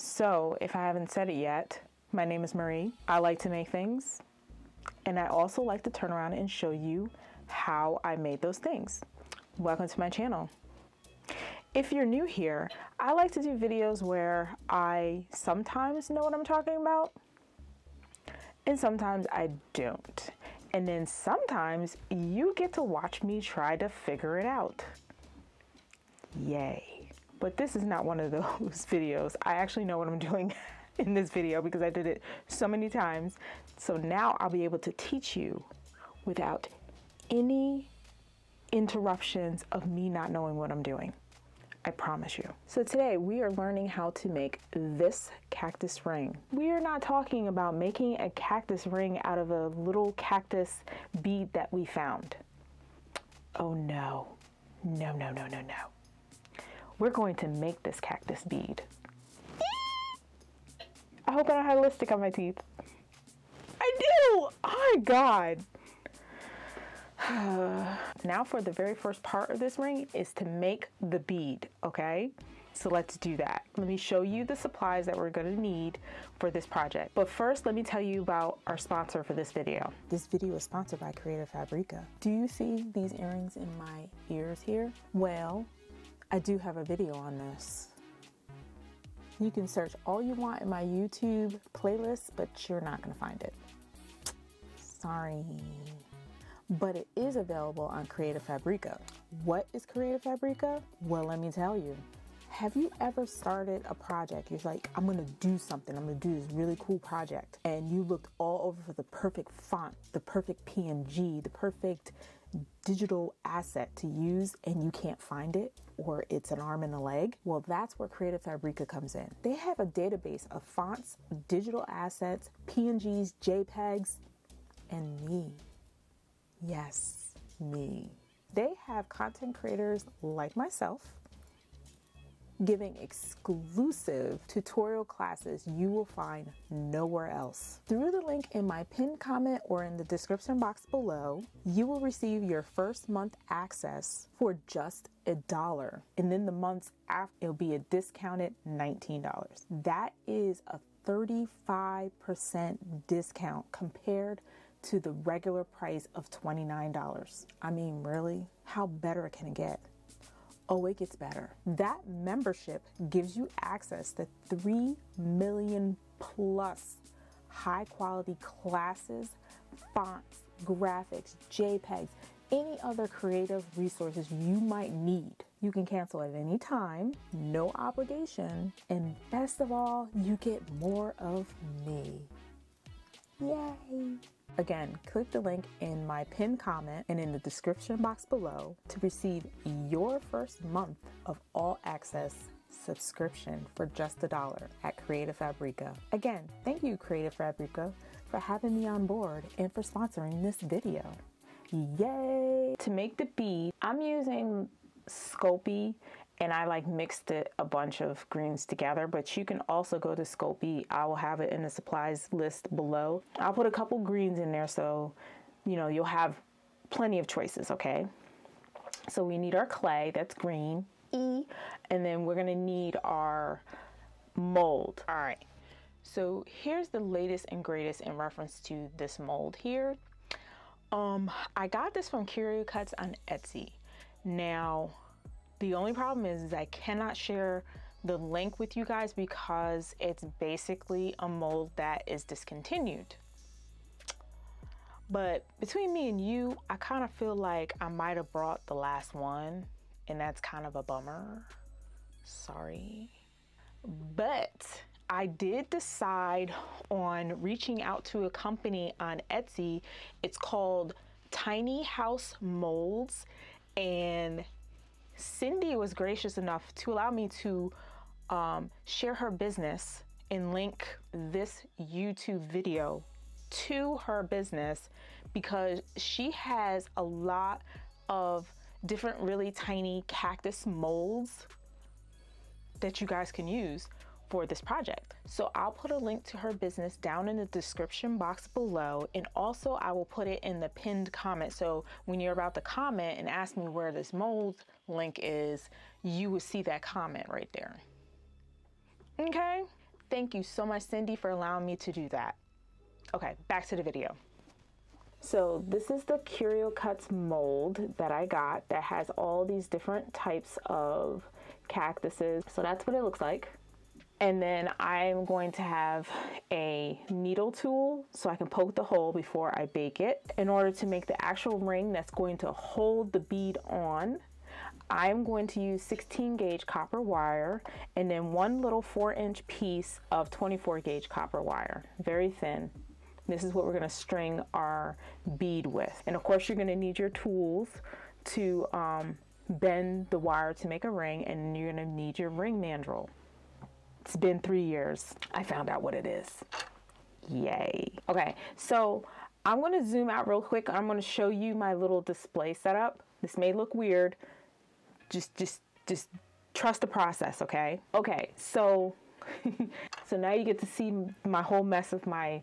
So if I haven't said it yet, my name is Marie. I like to make things, and I also like to turn around and show you how I made those things. Welcome to my channel. If you're new here, I like to do videos where I sometimes know what I'm talking about, and sometimes I don't. And then sometimes you get to watch me try to figure it out. Yay. But this is not one of those videos. I actually know what I'm doing in this video because I did it so many times. So now I'll be able to teach you without any interruptions of me not knowing what I'm doing. I promise you. So today we are learning how to make this cactus ring. We are not talking about making a cactus ring out of a little cactus bead that we found. Oh no, no, no, no, no, no. We're going to make this cactus bead. I hope I don't have lipstick on my teeth. I do! Oh my God. Now for the very first part of this ring is to make the bead, okay? So let's do that. Let me show you the supplies that we're gonna need for this project. But first, let me tell you about our sponsor for this video. This video is sponsored by 𝐊𝐿𝐿𝐿. Do you see these earrings in my ears here? Well, I do have a video on this. You can search all you want in my YouTube playlist, but you're not gonna find it. Sorry. But it is available on 𝐊𝐿𝐿𝐿. What is 𝐊𝐿𝐿𝐿? Well, let me tell you. Have you ever started a project? You're like, I'm gonna do something. I'm gonna do this really cool project. And you looked all over for the perfect font, the perfect PNG, the perfect digital asset to use, and you can't find it, or it's an arm and a leg. Well, that's where 𝐊𝐿𝐿𝐿 comes in. They have a database of fonts, digital assets, PNGs, JPEGs, and me. Yes, me. They have content creators like myself giving exclusive tutorial classes you will find nowhere else. Through the link in my pinned comment or in the description box below, you will receive your first month access for just $1. And then the months after, it'll be a discounted $19. That is a 35% discount compared to the regular price of $29. I mean, really? How better can it get? Oh, it gets better. That membership gives you access to 3 million plus high quality classes, fonts, graphics, JPEGs, any other creative resources you might need. You can cancel at any time, no obligation, and best of all, you get more of me. Yay! Again, click the link in my pinned comment and in the description box below to receive your first month of all access subscription for just $1 at 𝐊𝐿𝐿𝐿. Again, thank you 𝐊𝐿𝐿𝐿 for having me on board and for sponsoring this video. Yay! To make the bead, I'm using Sculpey, and I like mixed it a bunch of greens together, but you can also go to Sculpey. I will have it in the supplies list below. I'll put a couple greens in there so, you know, you'll have plenty of choices, okay? So we need our clay, that's green, E, and then we're gonna need our mold. All right, so here's the latest and greatest in reference to this mold here. I got this from Curio Cuts on Etsy. Now, the only problem is I cannot share the link with you guys because it's basically a mold that is discontinued. But between me and you, I kind of feel like I might have brought the last one, and that's kind of a bummer. Sorry. But I did decide on reaching out to a company on Etsy. It's called Tiny House Molds, and Cindy was gracious enough to allow me to share her business and link this YouTube video to her business because she has a lot of different really tiny cactus molds that you guys can use for this project. So I'll put a link to her business down in the description box below, and also I will put it in the pinned comment. So when you're about to comment and ask me where this mold link is, you will see that comment right there. Okay, Thank you so much, Cindy, for allowing me to do that. Okay, back to the video. So this is the 𝐊𝐀𝐀𝐄 mold that I got that has all these different types of cactuses. So that's what it looks like. And then I'm going to have a needle tool so I can poke the hole before I bake it. In order to make the actual ring that's going to hold the bead on, I'm going to use 16 gauge copper wire and then one little 4-inch piece of 24 gauge copper wire, very thin. This is what we're going to string our bead with. And of course, you're going to need your tools to bend the wire to make a ring, and you're going to need your ring mandrel. It's been 3 years. I found out what it is. Yay. Okay, so I'm going to zoom out real quick. I'm going to show you my little display setup. This may look weird. Just trust the process, okay? Okay, so so now you get to see my whole mess of my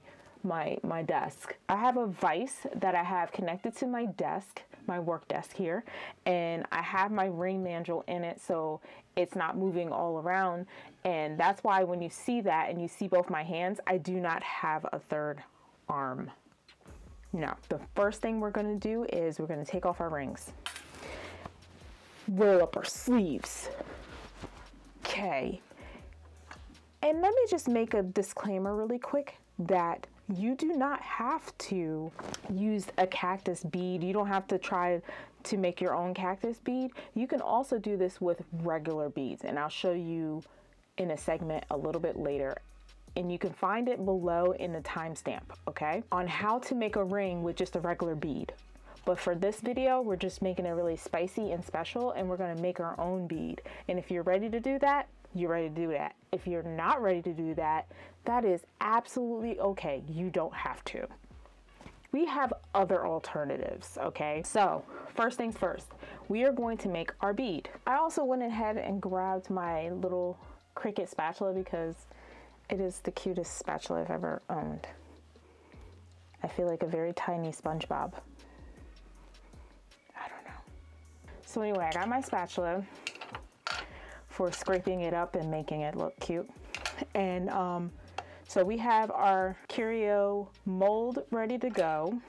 desk. I have a vise that I have connected to my desk, my work desk here, and I have my ring mandrel in it so it's not moving all around. And that's why when you see that and you see both my hands, I do not have a third arm. Now, the first thing we're going to do is we're going to take off our rings. Roll up our sleeves. Okay. And let me just make a disclaimer really quick that you do not have to use a cactus bead. You don't have to try to make your own cactus bead. You can also do this with regular beads, and I'll show you in a segment a little bit later. And you can find it below in the timestamp, okay, on how to make a ring with just a regular bead. But for this video, we're just making it really spicy and special, and we're gonna make our own bead. And if you're ready to do that, you're ready to do that. If you're not ready to do that, that is absolutely okay. You don't have to. We have other alternatives, okay? So first things first, we are going to make our bead. I also went ahead and grabbed my little Cricut spatula because it is the cutest spatula I've ever owned. I feel like a very tiny SpongeBob. I don't know. So anyway, I got my spatula for scraping it up and making it look cute. And so we have our 𝐊𝐀𝐃 mold ready to go.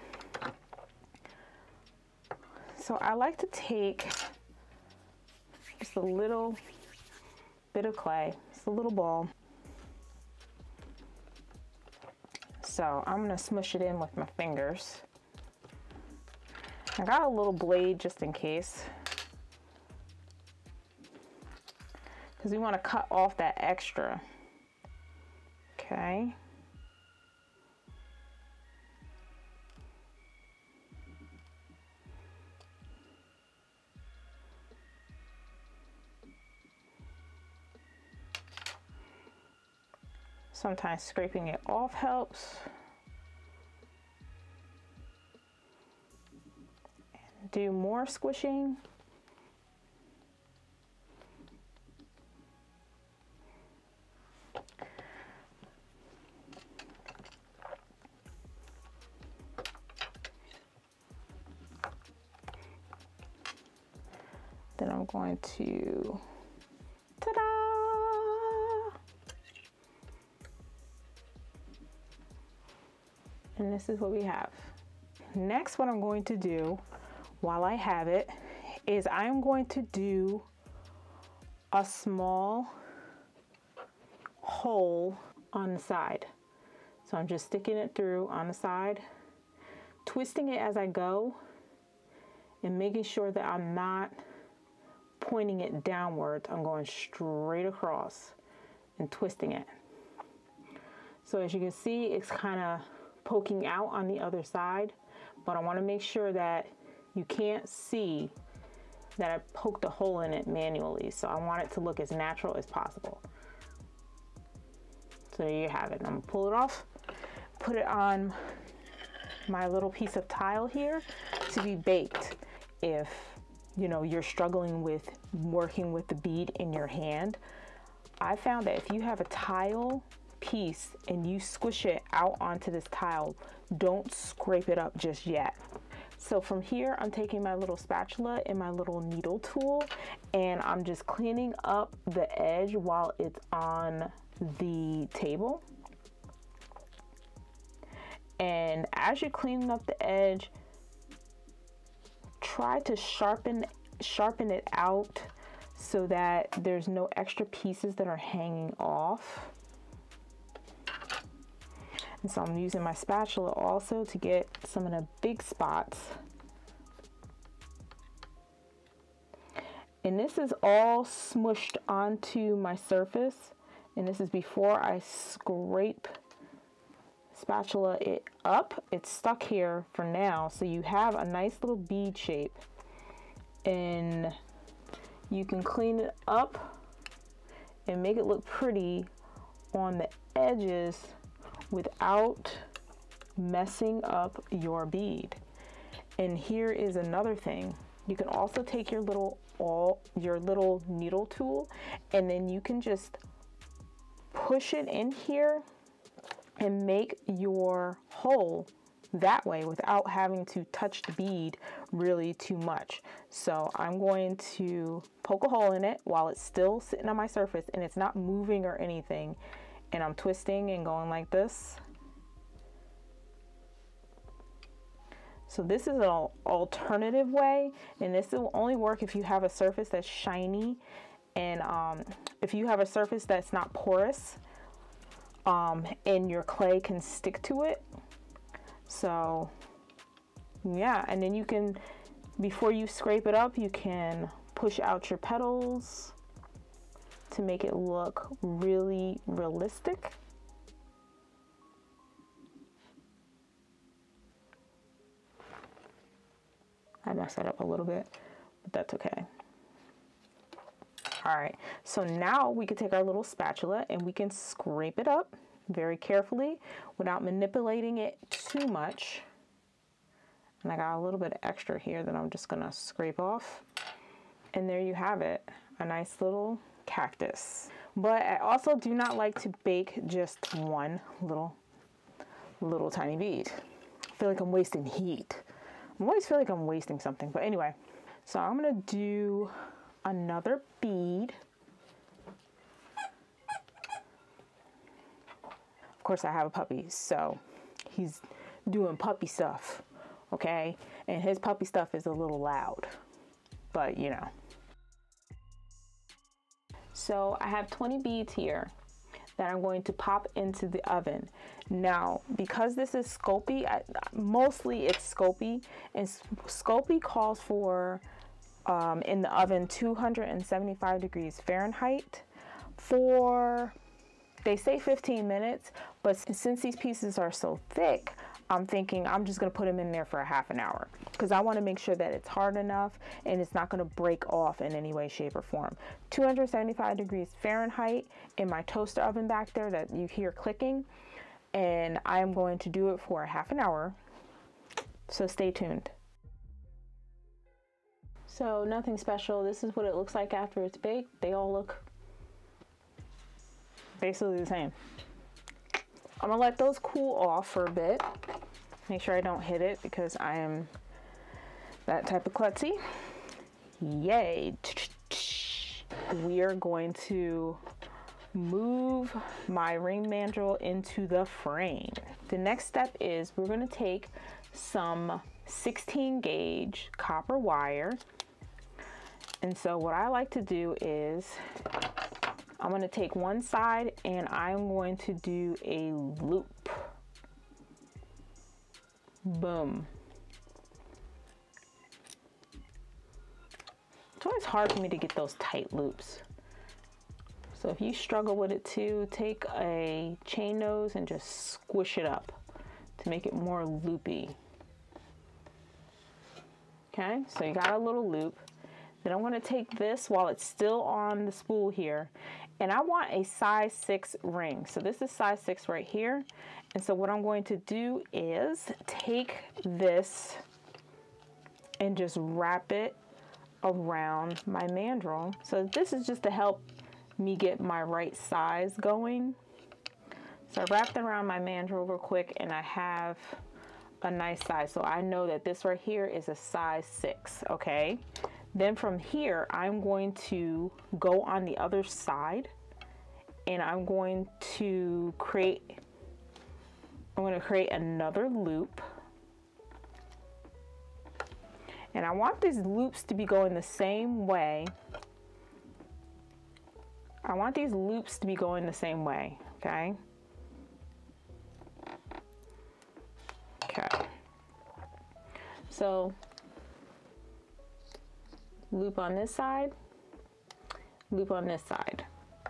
So I like to take just a little bit of clay, just a little ball. So I'm gonna smush it in with my fingers. I got a little blade just in case, because we want to cut off that extra. Okay. Sometimes scraping it off helps. And do more squishing. Then I'm going to, ta-da! And this is what we have. Next, what I'm going to do while I have it is I'm going to do a small hole on the side. So I'm just sticking it through on the side, twisting it as I go, and making sure that I'm not pointing it downwards. I'm going straight across and twisting it. So as you can see, it's kind of poking out on the other side, but I want to make sure that you can't see that I poked a hole in it manually. So I want it to look as natural as possible. So there you have it. I'm gonna pull it off, put it on my little piece of tile here to be baked. If you know you're struggling with working with the bead in your hand, I found that if you have a tile piece and you squish it out onto this tile, don't scrape it up just yet. So from here, I'm taking my little spatula and my little needle tool, and I'm just cleaning up the edge while it's on the table. And as you're cleaning up the edge, try to sharpen it out so that there's no extra pieces that are hanging off. And so I'm using my spatula also to get some of the big spots. And this is all smushed onto my surface. And this is before I scrape spatula it up. It's stuck here for now. So you have a nice little bead shape. And you can clean it up and make it look pretty on the edges without messing up your bead. And here is another thing. You can also take your little needle tool, and then you can just push it in here and make your hole that way without having to touch the bead really too much. So I'm going to poke a hole in it while it's still sitting on my surface and it's not moving or anything. And I'm twisting and going like this. So this is an alternative way, and this will only work if you have a surface that's shiny, and if you have a surface that's not porous, and your clay can stick to it. So yeah, and then you can, before you scrape it up, you can push out your petals to make it look really realistic. I messed that up a little bit, but that's okay. All right, so now we can take our little spatula and we can scrape it up very carefully without manipulating it too much. And I got a little bit of extra here that I'm just gonna scrape off. And there you have it, a nice little cactus. But I also do not like to bake just one little tiny bead. I feel like I'm wasting heat. I always feel like I'm wasting something, but anyway. So I'm gonna do another bead. Of course I have a puppy, so he's doing puppy stuff, okay? And his puppy stuff is a little loud, but you know. So I have 20 beads here that I'm going to pop into the oven. Now, because this is Sculpey, mostly it's Sculpey, and Sculpey calls for in the oven 275 degrees Fahrenheit for, they say 15 minutes, but since these pieces are so thick, I'm thinking I'm just gonna put them in there for a half an hour because I wanna make sure that it's hard enough and it's not gonna break off in any way, shape, or form. 275 degrees Fahrenheit in my toaster oven back there that you hear clicking, and I am going to do it for a half an hour, so stay tuned. So nothing special. This is what it looks like after it's baked. They all look basically the same. I'm gonna let those cool off for a bit. Make sure I don't hit it because I am that type of klutzy. Yay. We are going to move my ring mandrel into the frame. The next step is we're gonna take some 16 gauge copper wire. And so what I like to do is I'm going to take one side and I'm going to do a loop. Boom. It's always hard for me to get those tight loops. So if you struggle with it too, take a chain nose and just squish it up to make it more loopy. Okay, so you got a little loop. Then I'm going to take this while it's still on the spool here, and I want a size 6 ring. So this is size 6 right here. And so what I'm going to do is take this and just wrap it around my mandrel. So this is just to help me get my right size going. So I wrapped it around my mandrel real quick and I have a nice size. So I know that this right here is a size 6, okay? Then from here, I'm going to go on the other side and I'm going to create another loop. And I want these loops to be going the same way. I want these loops to be going the same way, okay? Okay. So, loop on this side, loop on this side.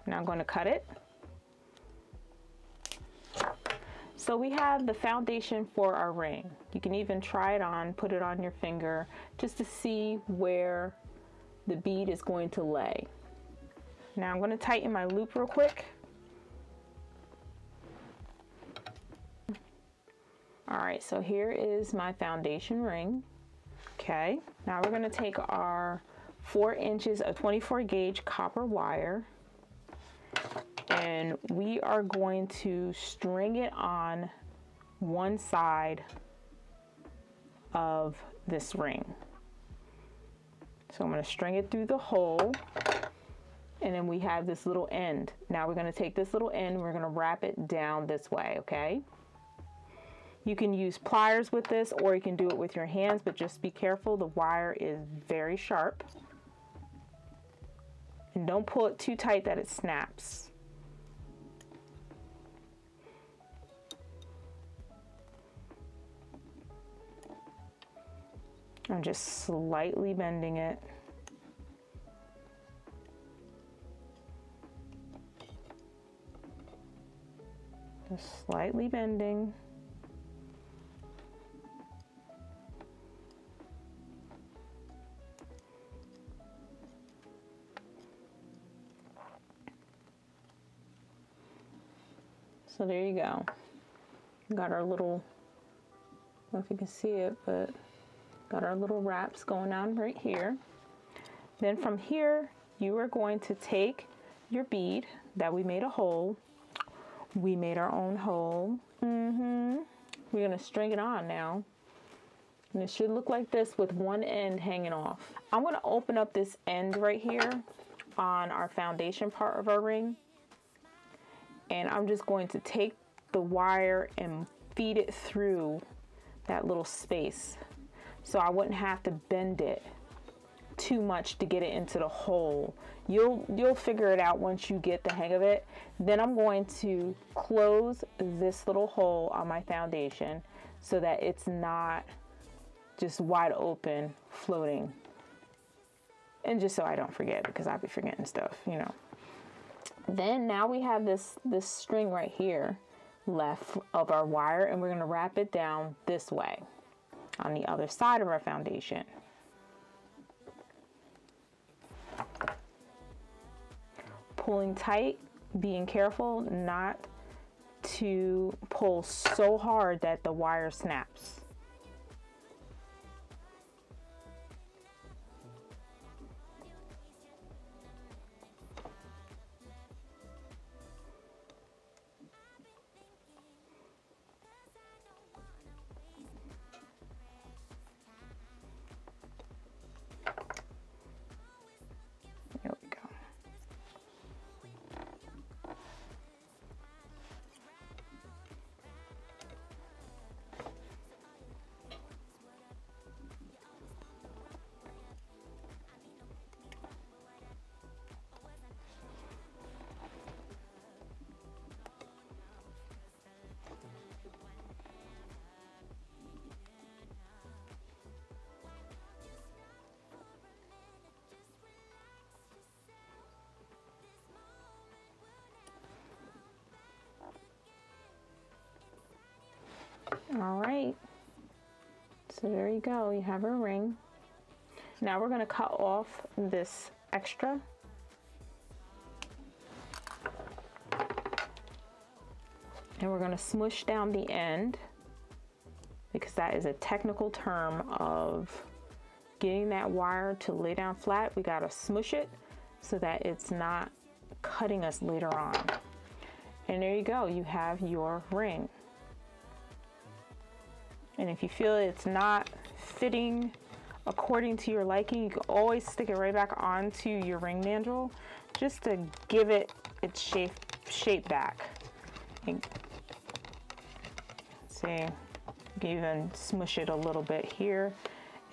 Now I'm going to cut it. So we have the foundation for our ring. You can even try it on, put it on your finger, just to see where the bead is going to lay. Now I'm going to tighten my loop real quick. All right, so here is my foundation ring. Okay, now we're going to take our 4 inches of 24 gauge copper wire, and we are going to string it on one side of this ring. So I'm going to string it through the hole, and then we have this little end. Now we're going to take this little end, we're going to wrap it down this way, okay? You can use pliers with this, or you can do it with your hands, but just be careful, the wire is very sharp. And don't pull it too tight that it snaps. I'm just slightly bending it. Just slightly bending. So there you go. Got our little, I don't know if you can see it, but got our little wraps going on right here. Then from here, you are going to take your bead that we made a hole. We made our own hole. We're gonna string it on now. And it should look like this with one end hanging off. I'm gonna open up this end right here on our foundation part of our ring. And I'm just going to take the wire and feed it through that little space. So I wouldn't have to bend it too much to get it into the hole. You'll figure it out once you get the hang of it. Then I'm going to close this little hole on my foundation so that it's not just wide open floating. And just so I don't forget, because I'll be forgetting stuff, you know. Then now we have this string right here left of our wire, and we're going to wrap it down this way on the other side of our foundation. Pulling tight, being careful not to pull so hard that the wire snaps. All right, so there you go, you have a ring. Now we're going to cut off this extra. And we're going to smush down the end, because that is a technical term of getting that wire to lay down flat. We got to smush it so that it's not cutting us later on. And there you go, you have your ring. And if you feel it's not fitting according to your liking, you can always stick it right back onto your ring mandrel just to give it its shape shape back. And see, you can even smush it a little bit here.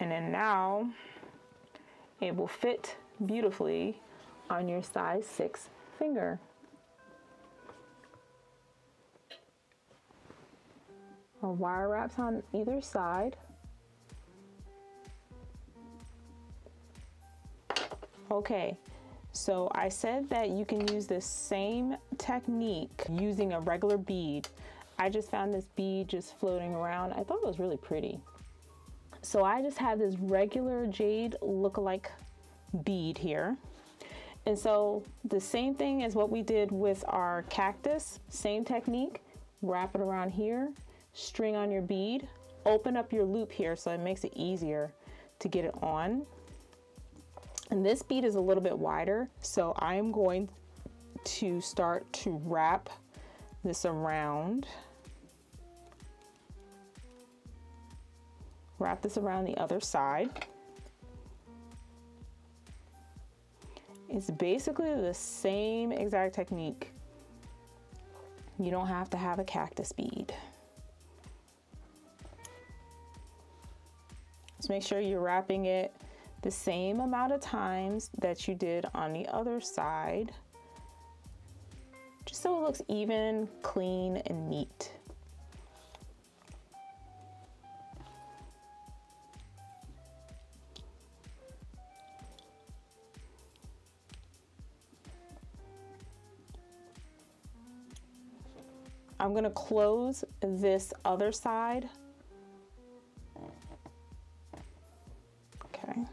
And then now it will fit beautifully on your size 6 finger. Wire wraps on either side. Okay, so I said that you can use this same technique using a regular bead. I just found this bead just floating around. I thought it was really pretty. So I just have this regular jade look-alike bead here. And so the same thing as what we did with our cactus, same technique, wrap it around here, string on your bead, open up your loop here so it makes it easier to get it on. And this bead is a little bit wider, so I'm going to start to wrap this around. Wrap this around the other side. It's basically the same exact technique. You don't have to have a cactus bead. Just make sure you're wrapping it the same amount of times that you did on the other side, just so it looks even, clean, and neat. I'm going to close this other side. Okay.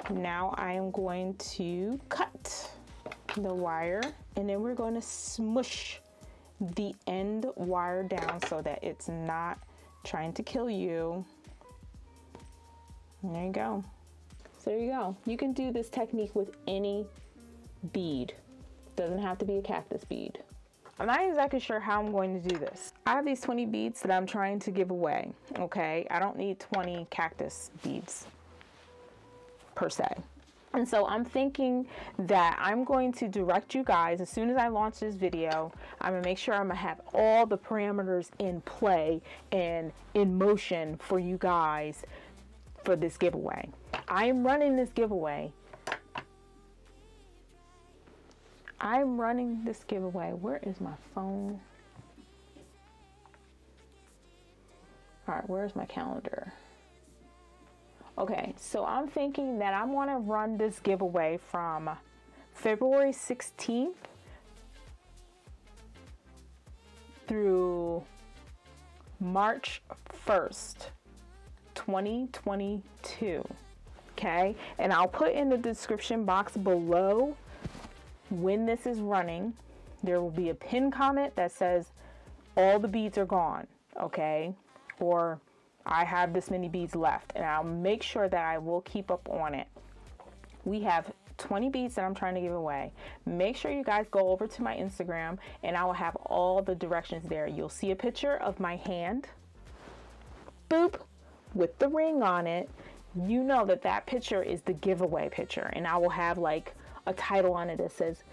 Now I am going to cut the wire, and then we're going to smush the end wire down so that it's not trying to kill you. And there you go. So there you go. You can do this technique with any bead. Doesn't have to be a cactus bead. I'm not exactly sure how I'm going to do this. I have these 20 beads that I'm trying to give away, okay? I don't need 20 cactus beads per se. And so I'm thinking that I'm going to direct you guys, as soon as I launch this video, I'm gonna make sure I'm gonna have all the parameters in play and in motion for you guys for this giveaway. I am running this giveaway. Where is my phone? All right, where's my calendar? Okay, so I'm thinking that I'm gonna run this giveaway from February 16th through March 1st, 2022, okay? And I'll put in the description box below when this is running. There will be a pinned comment that says all the beads are gone, okay? Or I have this many beads left, and I'll make sure that I will keep up on it. We have 20 beads that I'm trying to give away. Make sure you guys go over to my Instagram, and I will have all the directions there. You'll see a picture of my hand, boop, with the ring on it. You know that that picture is the giveaway picture, and I will have like a title on it that says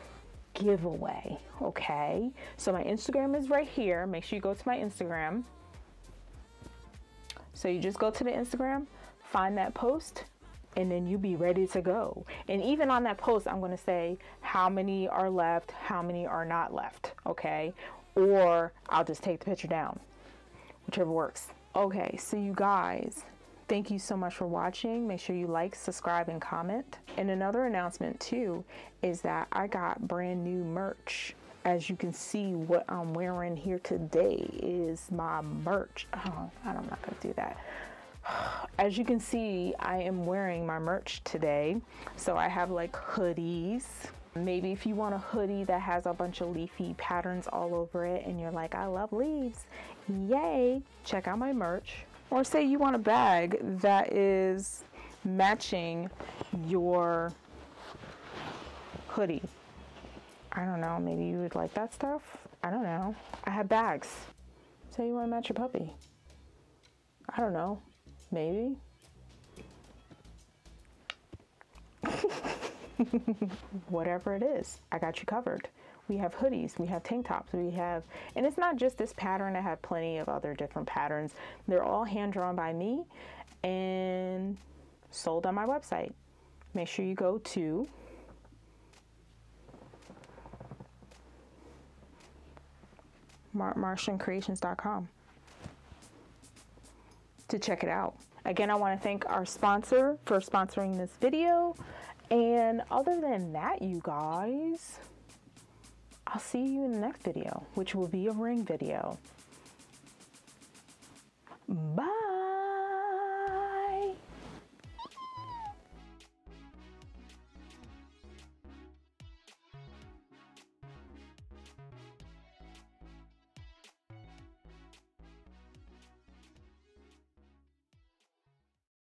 giveaway, okay? So my Instagram is right here. Make sure you go to my Instagram. So you just go to the Instagram, find that post, and then you be ready to go. And even on that post, I'm gonna say how many are left, how many are not left, okay? Or I'll just take the picture down, whichever works. Okay, so you guys, thank you so much for watching. Make sure you like, subscribe, and comment. And another announcement too is that I got brand new merch. As you can see, what I'm wearing here today is my merch. Oh, I'm not gonna do that. As you can see, I am wearing my merch today. So I have like hoodies. Maybe if you want a hoodie that has a bunch of leafy patterns all over it and you're like, I love leaves, yay, check out my merch. Or say you want a bag that is matching your hoodie. I don't know, maybe you would like that stuff. I don't know. I have bags. Say you want to match your puppy. I don't know, maybe. Whatever it is, I got you covered. We have hoodies, we have tank tops, we have, and it's not just this pattern. I have plenty of other different patterns. They're all hand drawn by me and sold on my website. Make sure you go to martiancreations.com to check it out. Again, I want to thank our sponsor for sponsoring this video. And other than that, you guys, I'll see you in the next video, which will be a ring video. Bye.